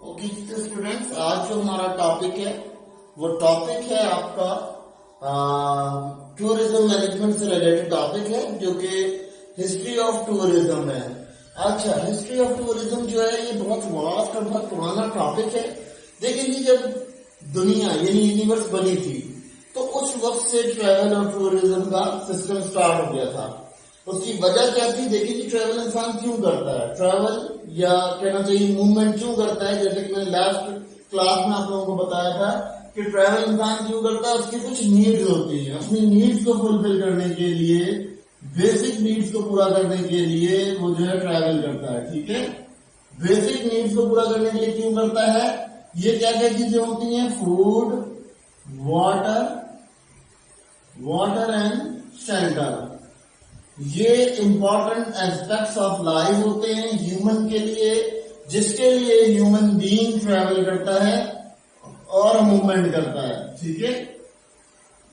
Okay students, آج جو ہمارا ٹاپک ہے وہ ٹاپک ہے آپ کا ٹورزم مینجمنٹ سے ریلیٹڈ ٹاپک ہے جو کہ ہسٹری آف ٹورزم ہے. اچھا، ہسٹری آف ٹورزم جو ہے یہ بہت واسٹ اور بہت پرانا ٹاپک ہے. دیکھیں جی، جب دنیا یعنی یونیورس بنی تھی تو اس وقت سے ٹریول اور ٹورزم کا سسٹم سٹارٹ ہو گیا تھا. اس کی وجہ کیا تھی؟ دیکھیں جی، ٹریول انسان کیوں کرتا ہے؟ ٹریول یا کہنا چاہیے موومنٹ کیوں کرتا ہے؟ جیسے کہ میں نے لاسٹ کلاس میں آپ لوگوں کو بتایا تھا کہ ٹریول انسان کیوں کرتا ہے. اس کی کچھ نیڈز ہوتی ہیں، اپنی نیڈز کو فلفل کرنے کے لیے، بیسک نیڈز کو پورا کرنے کے لیے وہ جو ہے ٹریول کرتا ہے. ٹھیک ہے، بیسک نیڈز کو پورا کرنے کے لیے کیوں کرتا ہے؟ یہ کیا کیا چیزیں ہوتی ہیں؟ Food, water and shelter. یہ امپورٹنٹ ایسپیکٹس آف لائف ہوتے ہیں ہیومن کے لیے، جس کے لیے ہیومن بینگ ٹریول کرتا ہے اور موومنٹ کرتا ہے. ٹھیک ہے،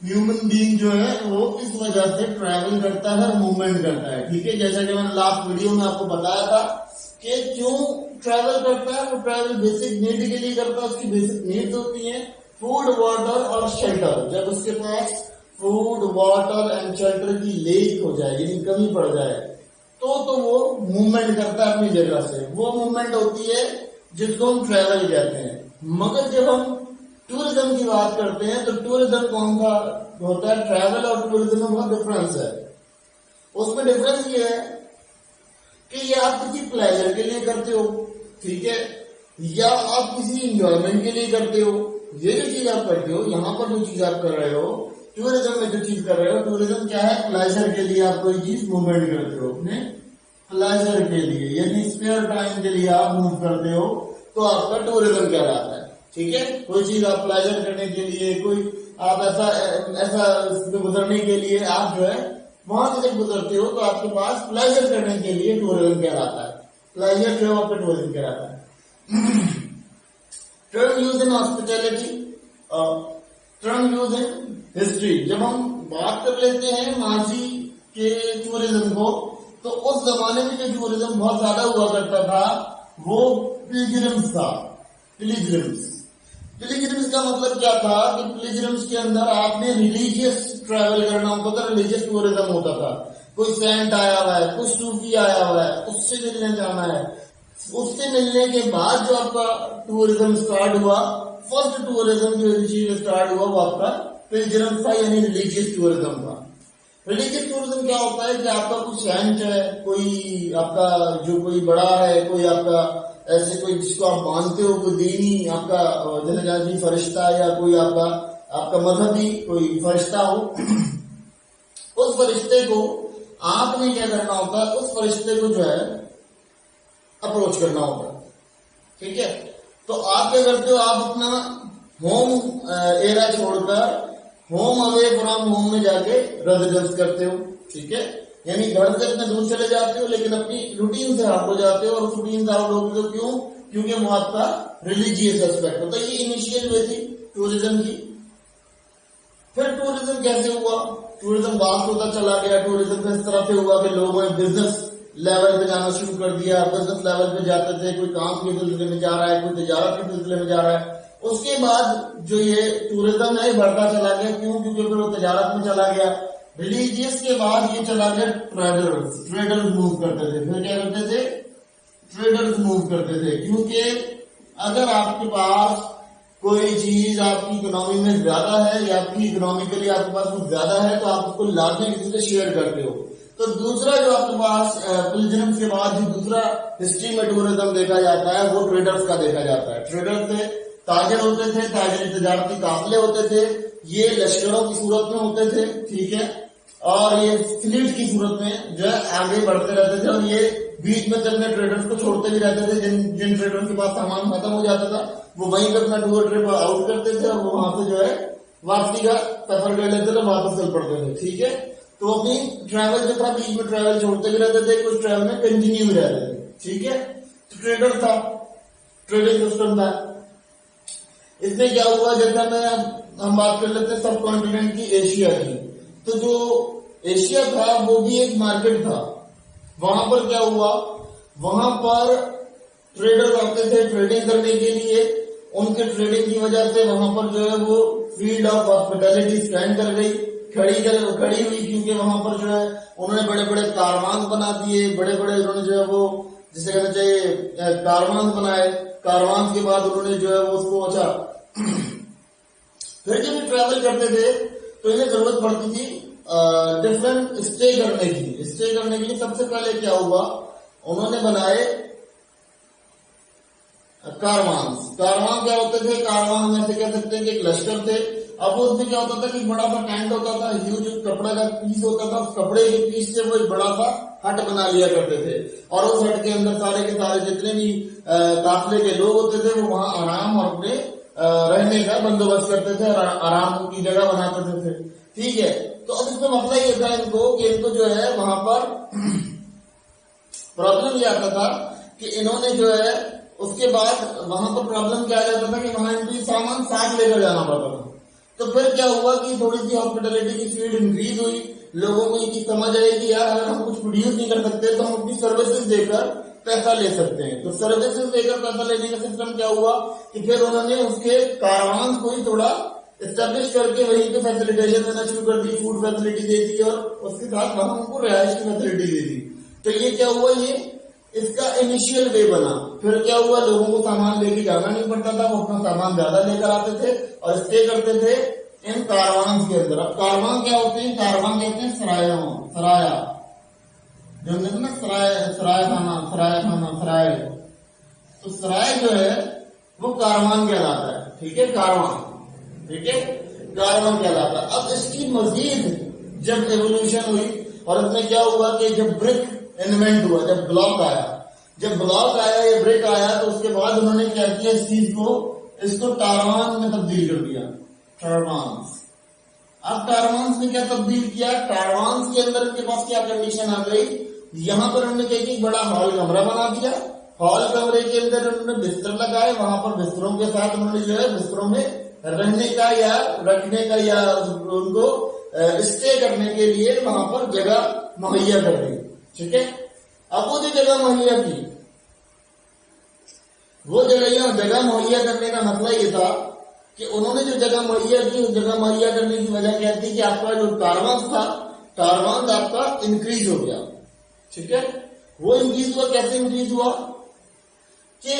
ہیومن بینگ جو ہے وہ اس وجہ سے ٹریول کرتا ہے اور موومنٹ کرتا ہے. ٹھیک ہے، جیسا کہ میں نے لاسٹ ویڈیو میں آپ کو بتایا تھا کہ کیوں ٹریول کرتا ہے. وہ ٹریول بیسک نیڈ کے لیے کرتا ہے. اس کی بیسک نیڈز ہوتی ہیں فوڈ، واٹر اور شیلٹر. جب اس کے پاس فوڈ، واٹر اینڈ شیلٹر کی لیک ہو جائے یعنی کمی پڑ جائے تو وہ موومنٹ کرتا ہے اپنی جگہ سے. وہ موومنٹ ہوتی ہے جس کو ہم ٹریول کہتے ہیں. مگر جب ہم ٹورزم کی بات کرتے ہیں تو ٹورزم کون سا ہوتا ہے؟ ٹریول اور ٹورزم میں بہت ڈفرنس ہے. اس میں ڈفرنس یہ ہے کہ یہ آپ کسی پلیزر کے لیے کرتے ہو، ٹھیک ہے، یا آپ کسی انجوائمنٹ کے لیے کرتے ہو. یہ جو چیز آپ کرتے ہو، یہاں پر جو چیز آپ کر رہے ہو ٹورزم میں، جو چیز کر رہے ہو ٹورزم کیا ہے؟ پلیزر کے لیے آپ کوئی چیز موومنٹ کرتے ہو، اپنے پلیزر کے لیے یعنی اسپیئر ٹائم کے لیے آپ موو کرتے ہو تو آپ کا ٹورزم کہلاتا ہے. ٹھیک ہے، کوئی چیز آپ پلیزر کرنے کے لیے، کوئی آپ ایسا گزرنے کے لیے آپ جو ہے وہاں سے جب گزرتے ہو تو آپ کے پاس پلیزر کرنے کے لیے ٹورزم کہلاتا ہے. پلیزر جو ہے آپ کا ٹورزم کہلاتا ہے. Term use in hospitality, term use in history. جب ہم بات کر لیتے ہیں ماضی کے ٹورزم کو تو اس زمانے میں جو ٹورزم بہت زیادہ ہوا کرتا تھا وہ پلگرمز تھا. پلگرمز کا مطلب کیا تھا کہ پلگرمز کے اندر آپ نے ریلیجیس ٹریول کرنا ہوتا تھا، ریلیجیس ٹورزم ہوتا تھا. کوئی سینٹ آیا ہوا ہے، کوئی صوفی آیا ہوا ہے، اس سے ملنے جانا ہے. اس سے ملنے کے بعد جو آپ کا ٹورزم سٹارٹ ہوا، فرسٹ ٹورزم جو سٹارٹ ہوا وہ آپ کا پلگرم تھا یعنی ریلیجیس ٹورزم تھا. ریلیجیس ٹورزم کیا ہوتا ہے کہ آپ کا کوئی سینٹ ہے، کوئی آپ کا جو کوئی بڑا ہے، کوئی آپ کا ایسے کوئی جس کو آپ مانتے ہو، کوئی دینی آپ کا جیسے فرشتہ یا کوئی آپ کا مذہبی کوئی فرشتہ ہو، اس فرشتے کو آپ نے کیا کرنا ہوتا ہے؟ اس فرشتے کو جو ہے اپروچ کرنا ہوتا ہے. ٹھیک ہے، تو آپ کیا کرتے ہو؟ آپ اپنا ہوم ایریا چھوڑ کر ہوم اوے فرام ہوم میں جا کے ریزیڈنس کرتے ہو. ٹھیک ہے، یعنی گھر سے اتنے دور چلے جاتے ہو لیکن اپنی روٹین سے آؤٹ ہو جاتے ہو. اور اس روٹین سے آؤٹ ہوتے ہو کیوں؟ کیونکہ وہ آپ کا ریلیجیس ایسپیکٹ ہوتا ہے. یہ انیشیل ہوئی تھی ٹورزم کی. پھر ٹورزم کیسے ہوا؟ ٹورزم واس ہوتا چلا گیا. ٹورزم اس طرح سے ہوا کہ لوگوں نے بزنس لیول پہ جانا شروع کر دیا. بزنس لیول پہ جاتے تھے، کوئی کام کے سلسلے میں جا رہا ہے، کوئی تجارت کے سلسلے میں جا رہا ہے. اس کے بعد جو یہ ٹورزم ہے بڑھتا چلا گیا. کیوں؟ کیونکہ پھر وہ تجارت میں چلا گیا. ریلیجیس کے بعد یہ چلا گیا ٹریڈرز موو کرتے تھے. پھر کیا کرتے تھے؟ ٹریڈرز موو کرتے تھے. کیونکہ اگر آپ کے پاس کوئی چیز آپ کی اکنامی میں زیادہ ہے یا آپ کی اکنامیکلی آپ کے پاس کچھ زیادہ ہے تو آپ اس کو لازمی کسی سے شیئر کرتے ہو. تو دوسرا جو آپ کے پاس پلگرمز کے بعد جو دوسرا ہسٹری میں ٹورزم دیکھا جاتا ہے وہ ٹریڈرز کا دیکھا جاتا ہے. ٹریڈر سے تاجر ہوتے تھے، تاجری تجارتی قافلے ہوتے تھے. یہ لشکروں کی صورت میں ہوتے تھے. ٹھیک ہے، اور یہ فلیٹ کی صورت میں جو ہے آگے بڑھتے رہتے تھے. اور یہ بیچ میں اپنے ٹریڈرز کو چھوڑتے بھی رہتے تھے. جن ٹریڈرز کے پاس سامان ختم ہو جاتا تھا وہ وہیں پہ اپنا ٹور ٹرپ آؤٹ کرتے تھے اور وہ وہاں سے جو ہے واپسی کا سفر کر لیتے تھے، واپس چل پڑتے تھے. ٹھیک ہے، تو اپنی ٹریول جو تھا بیچ میں ٹریول چھوڑتے بھی رہتے تھے، کچھ ٹریول میں کنٹینیو بھی رہتے تھے. ٹھیک ہے، ٹریڈر تھا، ٹریڈنگ سسٹم تھا. اس میں کیا ہوا؟ جیسا میں ہم بات کر لیتے ہیں سب کانٹیننٹ کی، ایشیا کی. تو جو ایشیا تھا وہ بھی ایک مارکیٹ تھا. وہاں پر کیا ہوا؟ وہاں پر ट्रेडर्स आते थे ट्रेडिंग करने के लिए, उनके ट्रेडिंग की वजह से वहां पर जो है वो फील्ड ऑफ हॉस्पिटैलिटी स्टैंड कर गई, खड़ी हुई, क्योंकि वहां पर जो है उन्होंने बड़े बड़े कारवान बना दिए, बड़े बड़े उन्होंने जो है वो जिसे कहना चाहिए कारवान बनाए। कारवान के बाद उन्होंने जो है वो उसको अच्छा फिर जब ये ट्रैवल करते थे तो इन्हें जरूरत पड़ती थी डिफरेंट स्टे करने की। स्टे करने के लिए सबसे पहले क्या हुआ, उन्होंने बनाए कारवान। कारवान क्या होते थे, कारवान हम ऐसे कह सकते हैं कि एक लश्कर थे। अब उसमें क्या होता था कि बड़ा सा टेंट होता था, ह्यूज कपड़े का पीस होता था, उस कपड़े के पीस से वो एक बड़ा सा हट बना लिया करते थे, और उस हट के अंदर सारे के सारे जितने भी काफिले के लोग होते थे वो वहां आराम और अपने रहने का बंदोबस्त करते थे और आराम की जगह बनाते थे। ठीक है, तो अब इसमें मसला ये था इनको कि इनको जो है वहां पर प्रॉब्लम ये आता था कि इन्होंने जो है उसके बाद वहां पर प्रॉब्लम क्या आ जाता था कि वहां इनको सामान साथ लेकर जाना पड़ता था। तो फिर क्या हुआ कि थोड़ी सी हॉस्पिटैलिटी की स्पीड इंक्रीज हुई, लोगों को ये समझ आई कि यार अगर हम कुछ प्रोड्यूस नहीं कर सकते तो हम अपनी सर्विसेज देकर पैसा ले सकते हैं। तो सर्विसेज देकर पैसा लेने का सिस्टम क्या हुआ कि फिर उन्होंने उसके कारवान को ही थोड़ा एस्टेब्लिश करके वहीं पे फैसिलिटेशन देना शुरू कर दी, फूड फैसिलिटी दे दी और उसके साथ वहां उनको रिहायश की फैसिलिटी दे दी। तो ये क्या हुआ, ये इसका इनिशियल वे बना। फिर क्या हुआ, लोगों को सामान लेके जाना नहीं पड़ता था, वो अपना सामान ज्यादा लेकर आते थे और स्टे करते थे इन कारवान के अंदर। अब कारवान क्या होते हैं, कारवान कहते हैं सराया, जो कहते हैं ना सराय खाना। तो सराय जो है वो कारवान कहलाता है। ठीक है, कारवान, ठीक है, कारवान कहलाता है। अब इसकी मजीद जब एवोल्यूशन हुई और इसमें क्या हुआ कि जब ब्रिक इन्वेंट हुआ, जब ब्लॉक आया या ब्रिक आया, तो उसके बाद उन्होंने क्या किया, इस चीज को इसको टारवान में तब्दील कर दिया, टारवान्स। अब टारवान्स में क्या तब्दील किया, टारवान्स के अंदर इनके पास क्या कंडीशन आ गई, यहां पर उन्होंने क्या किया, बड़ा हॉल कमरा बना दिया। हॉल कमरे के अंदर उन्होंने बिस्तर लगाए, वहां पर बिस्तरों के साथ उन्होंने जो है बिस्तरों में रहने का या रखने का या उनको स्टे करने के लिए वहां पर जगह मुहैया कर दी। ठीक है, अब वो जो जगह मुहैया की, वो जगह मुहैया करने का मतलब ये था कि उन्होंने जो जगह मुहैया की, उस जगह मुहैया करने की वजह क्या थी कि आपका जो टारवान था, टारवान आपका इंक्रीज हो गया। ठीक है, वो इंक्रीज हुआ, कैसे इंक्रीज हुआ कि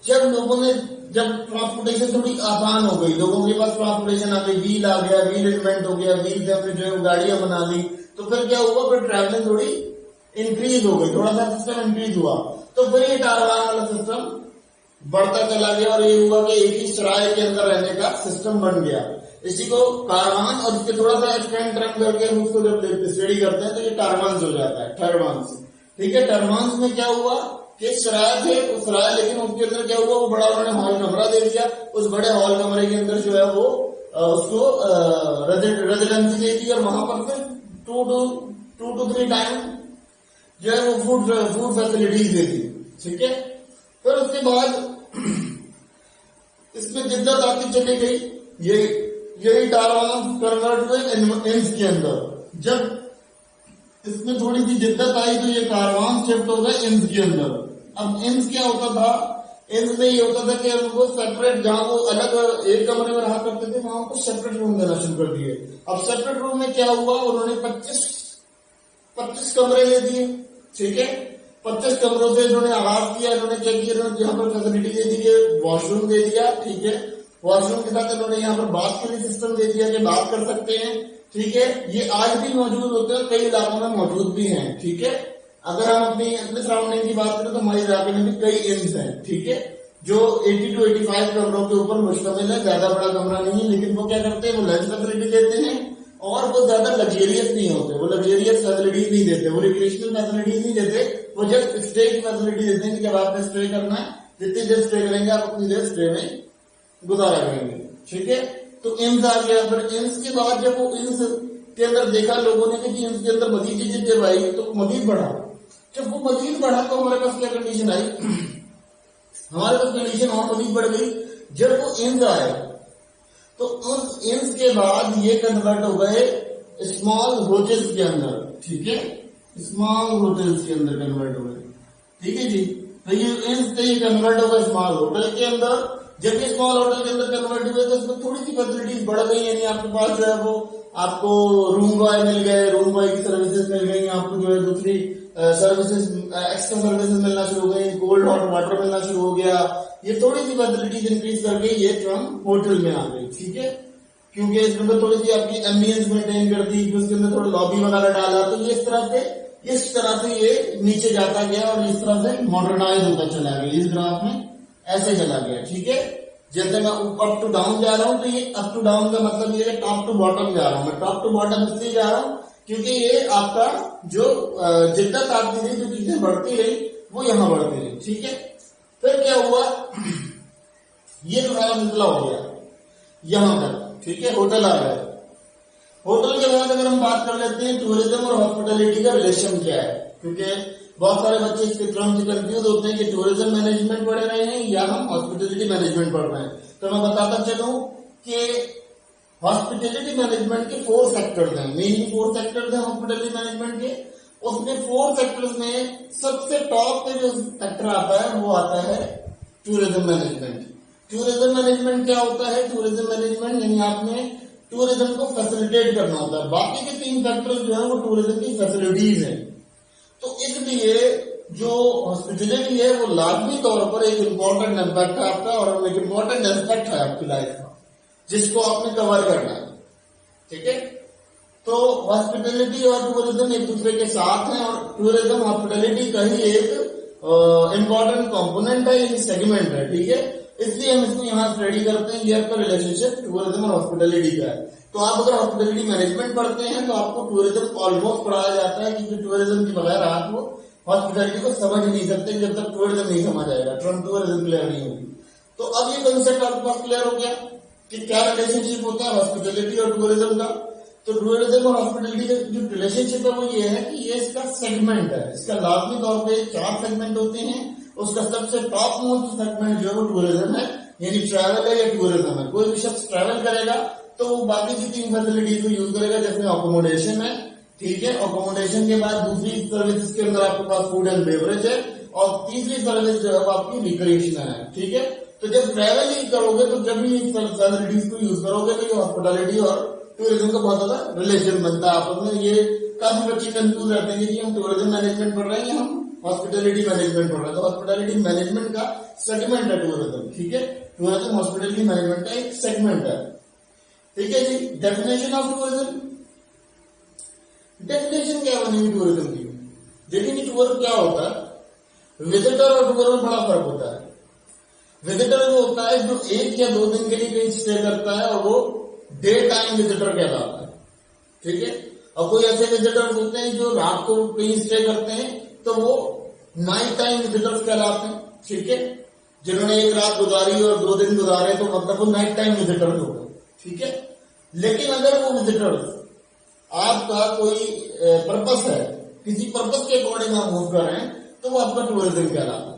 जब ट्रांसपोर्टेशन थोड़ी आसान हो गई, लोगों के पास ट्रांसपोर्टेशन आ गई, व्हील आ गया, व्हील इन्वेंट हो गया, व्हील से हमने जो है गाड़ियां बना ली, तो फिर क्या हुआ, फिर ट्रैवलिंग थोड़ी इंक्रीज हो गई, थोड़ा सा सिस्टम इंक्रीज हुआ। तो फिर ये टारवान वाला सिस्टम बढ़ता चला गया और ये हुआ कि एक ही सराय के अंदर रहने का सिस्टम बन गया। इसी को कारवान, और इसके थोड़ा सा एक्सटेंड टर्म करके हम उसको जब स्टडी करते हैं तो ये टारवान्स हो जाता है, टर्वान्स। ठीक है, टर्वान्स में क्या हुआ कि सराय थे, उस सराय, लेकिन उसके अंदर क्या हुआ, वो बड़ा उन्होंने हॉल कमरा दे दिया। उस बड़े हॉल कमरे के अंदर जो है वो उसको रेजिडेंसी दे दी और वहां पर फिर 2 to 3 टाइम जो है वो फूड फैसिलिटीज दे दी। ठीक है, फिर उसके बाद इसमें जिद्दत आती चली गई, यही टारवान कन्वर्ट हुए इंस के अंदर। जब इसमें थोड़ी सी जिद्दत आई तो ये कारवान शिफ्ट हो गए इंस के अंदर। अब इंस क्या होता था, इंस में ये होता था कि उनको सेपरेट, जहां वो अलग एक कमरे में रहा करते थे वहां उनको सेपरेट रूम देना शुरू कर दिए। अब सेपरेट रूम में क्या हुआ, उन्होंने 25 कमरे ले दिए। ठीक है, 25 कमरों से इन्होंने आगाज किया। इन्होंने क्या किया, यहाँ पर फैसिलिटी दे दी कि वॉशरूम दे दिया। ठीक है, वॉशरूम के साथ इन्होंने यहाँ पर बात के लिए सिस्टम दे दिया कि बात कर सकते हैं। ठीक है, ये आज भी मौजूद होते हैं, कई इलाकों में मौजूद भी हैं। ठीक है, अगर हम अपने सराउंडिंग की बात करें तो हमारे इलाके में भी कई इंस हैं। ठीक है, जो 80 to 85 कमरों के ऊपर मुश्तमिल है, ज्यादा बड़ा कमरा नहीं है, लेकिन वो क्या करते हैं, वो लंच फैसिलिटी देते हैं और वो ज्यादा लग्जरियस नहीं होते, वो लग्जरियस फैसिलिटीज नहीं देते, वो रिक्रिएशनल फैसिलिटीज नहीं देते, वो जस्ट स्टे की फैसिलिटी देते हैं कि जब आपने स्टे करना है, जितनी देर स्टे करेंगे आप उतनी देर स्टे में गुजारा करेंगे। ठीक है, तो इंस आ गया। फिर इंस के बाद जब वो इंस के अंदर देखा लोगों ने कि इंस के अंदर मजीद चीजें जब आई तो मजीद बढ़ा। जब वो मजीद बढ़ा तो हमारे पास क्या कंडीशन आई, हमारे पास कंडीशन और मजीद बढ़ गई। जब वो इंस आए तो उस इंस के बाद ये कन्वर्ट हो गए स्मॉल होटल्स के अंदर। ठीक है, स्मॉल होटल्स के अंदर कन्वर्ट हो गए। ठीक है जी, तो ये कन्वर्ट होगा स्मॉल होटल के अंदर। जब ये स्मॉल होटल के अंदर कन्वर्ट हुए तो इसमें थोड़ी सी फैसिलिटीज बढ़ गई, यानी आपके पास जो है वो आपको रूम बॉय मिल गए, रूम बॉय की सर्विसेज मिल गई, आपको जो है दूसरी सर्विसेज एक्स्ट्रा सर्विसेज मिलना शुरू हो गई, कोल्ड हॉट वाटर मिलना शुरू हो गया। ये थोड़ी सी फैसिलिटीज इंक्रीज कर गई, ये टर्म होटल में आ गई, ठीक है, क्योंकि इसमें थोड़ी सी आपकी एम्बियंस मेंटेन कर दी, उसके अंदर थोड़ा लॉबी वगैरह डाला, तो ये इस तरह से ये नीचे जाता गया और इस तरह से मॉडर्नाइज होता चला गया, इस ग्राफ में ऐसे चला गया, ठीक है। जैसे मैं अप टू डाउन जा रहा हूं तो ये अप टू डाउन का मतलब ये टॉप टू बॉटम जा रहा हूं, मैं टॉप टू बॉटम इसलिए जा रहा हूं क्योंकि ये आपका जो जिद्दत आती थी, जो चीजें बढ़ती रही वो यहां बढ़ती रही, ठीक है। फिर क्या हुआ, ये तो सारा निकला हो गया यहां तक, ठीक है, होटल आ गया। होटल के बाद अगर हम बात कर लेते हैं टूरिज्म और हॉस्पिटैलिटी का रिलेशन क्या है, क्योंकि बहुत सारे बच्चे इसके टर्म से कंफ्यूज होते हैं कि टूरिज्म मैनेजमेंट पढ़ रहे हैं या हम हॉस्पिटैलिटी मैनेजमेंट पढ़ रहे हैं। तो मैं बताता चलूं कि हॉस्पिटैलिटी मैनेजमेंट के 4 सेक्टर्स हैं, मेनली 4 सेक्टर्स हैं हॉस्पिटैलिटी मैनेजमेंट के। उसमें 4 सेक्टर्स में सबसे टॉप पे जो सेक्टर आता है वो आता है टूरिज्म मैनेजमेंट। टूरिज्म मैनेजमेंट क्या होता है, टूरिज्म मैनेजमेंट यानी आपने टूरिज्म को फैसिलिटेट करना होता है। बाकी के 3 फैक्टर जो है वो टूरिज्म की फैसिलिटीज है। तो इसलिए जो हॉस्पिटैलिटी है वो लाजमी तौर पर एक इम्पोर्टेंट एस्पेक्ट है आपका, और एक इम्पोर्टेंट एस्पेक्ट है आपकी लाइफ का जिसको आपने कवर करना है, ठीक है। तो हॉस्पिटैलिटी और टूरिज्म एक दूसरे के साथ हैं, और टूरिज्म हॉस्पिटैलिटी का ही एक इम्पोर्टेंट कंपोनेंट है, एक सेगमेंट है, ठीक है। इसलिए हम इसको यहाँ स्टडी करते हैं, ये आपका रिलेशनशिप टूरिज्म और हॉस्पिटैलिटी का है। तो आप अगर हॉस्पिटैलिटी मैनेजमेंट पढ़ते हैं तो आपको टूरिज्म ऑलमोस्ट पढ़ाया जाता है, क्योंकि टूरिज्म के बगैर आप वो हॉस्पिटैलिटी को समझ नहीं सकते जब तक टूरिज्म नहीं समझ आएगा, टूरिज्म क्लियर नहीं होगी। तो अब ये कंसेप्ट आपके पास क्लियर हो गया कि क्या रिलेशनशिप होता है हॉस्पिटैलिटी और टूरिज्म का। तो टूरिज्म और हॉस्पिटैलिटी का जो रिलेशनशिप है वो ये है कि ये इसका सेगमेंट है, इसका लाजमी तौर पे 4 सेगमेंट होते हैं। उसका सबसे टॉप मोस्ट सेगमेंट जो है वो टूरिज्म है, यानी ट्रैवल है या टूरिज्म है। कोई भी शख्स ट्रैवल करेगा तो वो बाकी की 3 फैसिलिटीज को यूज करेगा, जैसे अकोमोडेशन है, ठीक है। अकोमोडेशन के बाद दूसरी सर्विसेज के अंदर आपके पास फूड एंड बेवरेज है, और तीसरी सर्विस जो है वो आपकी रिक्रिएशन है, ठीक है। तो जब ट्रैवल ही करोगे तो जब भी फैसिलिटीज को यूज करोगे तो ये हॉस्पिटैलिटी और टूरिज्म का बहुत ज्यादा रिलेशन बनता है आपस में। ये काफी बच्चे कंफ्यूज रहते हैं कि हम टूरिज्म मैनेजमेंट पढ़ रहे हैं या हम हॉस्पिटैलिटी मैनेजमेंट पढ़ रहे हैं। तो हॉस्पिटैलिटी मैनेजमेंट का सेगमेंट है टूरिज्म, ठीक है। टूरिज्म हॉस्पिटैलिटी मैनेजमेंट का एक सेगमेंट है, ठीक है जी। डेफिनेशन ऑफ टूरिज्म, डेफिनेशन क्या बनेगी टूरिज्म की? देखिए टूर क्या होता है, विजिटर और टूर में बड़ा फर्क होता है। विजिटर वो होता है जो 1 या 2 दिन के लिए कहीं स्टे करता है, और वो डे टाइम विजिटर कहलाता है, ठीक है। और कोई ऐसे विजिटर्स होते हैं जो रात को कहीं स्टे करते हैं, तो वो नाइट टाइम विजिटर्स कहलाते हैं, ठीक है। जिन्होंने 1 रात गुजारी और 2 दिन गुजारे तो मतलब वो नाइट टाइम विजिटर्स हो गए, ठीक है। लेकिन अगर वो विजिटर्स आपका कोई पर्पस है, किसी पर्पस के अकॉर्डिंग आप मूव कर रहे हैं, तो वो आपका टूरिज्म कहलाता है।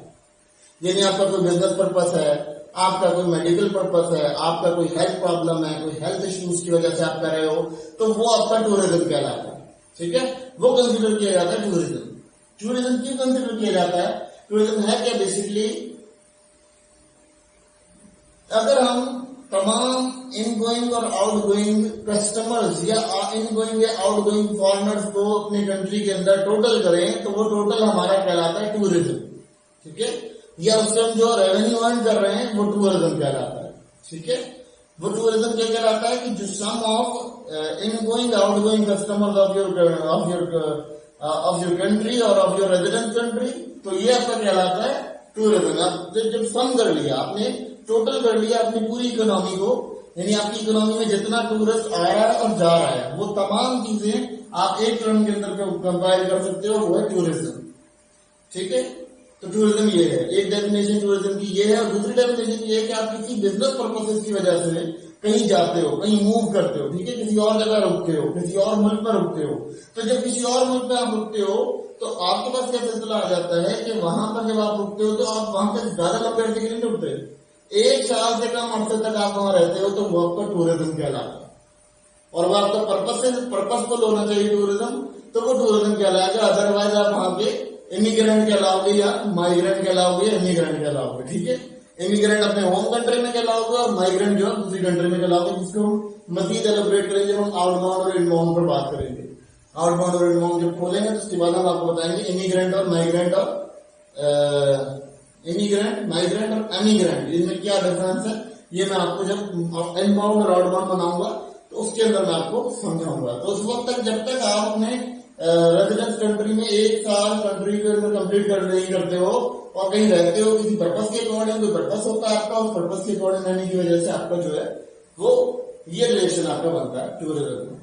यानी आपका कोई बिजनेस पर्पस है, आपका कोई मेडिकल पर्पस है, आपका कोई हेल्थ प्रॉब्लम है, कोई हेल्थ इश्यूज की वजह से आप कर रहे हो, तो वो आपका टूरिज्म कहलाता है, ठीक है। वो कंसिडर किया जाता है टूरिज्म। टूरिज्म क्यों कंसिडर किया जाता है? टूरिज्म है क्या बेसिकली, अगर हम तमाम इनगोइंग और आउटगोइंग कस्टमर्स या इनगोइंग या आउटगोइंग फॉरेनर्स को अपनी कंट्री के अंदर टोटल करें तो वो टोटल हमारा कहलाता है टूरिज्म, ठीक है। या उससे हम जो रेवेन्यू अर्न कर रहे हैं वो टूरिज्म कहलाता है, ठीक है। वो टूरिज्म क्या कहलाता है कि जो sum of ingoing outgoing customers of your country और ऑफ योर रेजिडेंस कंट्री, तो ये आपका कहलाता है टूरिज्म। आप जब सम कर लिया, आपने टोटल कर लिया अपनी पूरी इकोनॉमी को, यानी आपकी इकोनॉमी में जितना टूरिस्ट आ रहा है और जा रहा है, वो तमाम चीजें आप एक टर्म के अंदर कंपेयर कर सकते हो, वो है टूरिज्म, ठीक है। तो टूरिज्म ये है, एक डेफिनेशन टूरिज्म की ये है। और दूसरी डेफिनेशन ये है कि आप किसी बिजनेस पर्पसेस की वजह से कहीं जाते हो, कहीं मूव करते हो, ठीक है, किसी और जगह रुकते हो, किसी और मुल्क में रुकते हो। तो जब किसी और मुल्क में आप रुकते हो तो आपके पास क्या सिलसिला आ जाता है कि वहां पर जब आप रुकते हो तो आप वहां पे ज्यादा लंबे अरसे के लिए नहीं रुकते, 1 साल से कम अरसे तक आप वहां रहते हो, तो वो आपका टूरिज्म कहलाता है। और वो आपका पर्पस फुल होना चाहिए टूरिज्म, तो वो टूरिज्म कहलाएगा। अदरवाइज आप वहां पे इमिग्रेंट कहलाओगे या माइग्रेंट कहलाओगे या इमिग्रेंट कहलाओगे, ठीक है। इमिग्रेंट अपने होम कंट्री में कहलाओगे और माइग्रेंट जो है दूसरी कंट्री में कहलाओगे, जिसको हम मजीद एलोबरेट करेंगे जब हम आउटबाउंड और इनबाउंड पर बात करेंगे। आउटबाउंड और इनबाउंड जब खोलेंगे तो उसके बाद हम आपको बताएंगे इमिग्रेंट और माइग्रेंट और इमिग्रेंट, माइग्रेंट और एमिग्रेंट, इनमें क्या डिफरेंस है, ये मैं आपको जब इनबाउंड और आउटबाउंड बनाऊंगा तो उसके अंदर मैं आपको समझाऊंगा। तो उस वक्त तक जब तक आप अपने रेजिडेंस कंट्री में 1 साल कंट्री के अंदर कंप्लीट नहीं करते हो और कहीं रहते हो किसी पर्पस के अकॉर्डिंग, कोई पर्पस होता है आपका, उस पर्पस के अकॉर्डिंग रहने की वजह से आपका जो है वो ये रिलेशन आपका बनता है टूरिज्म में।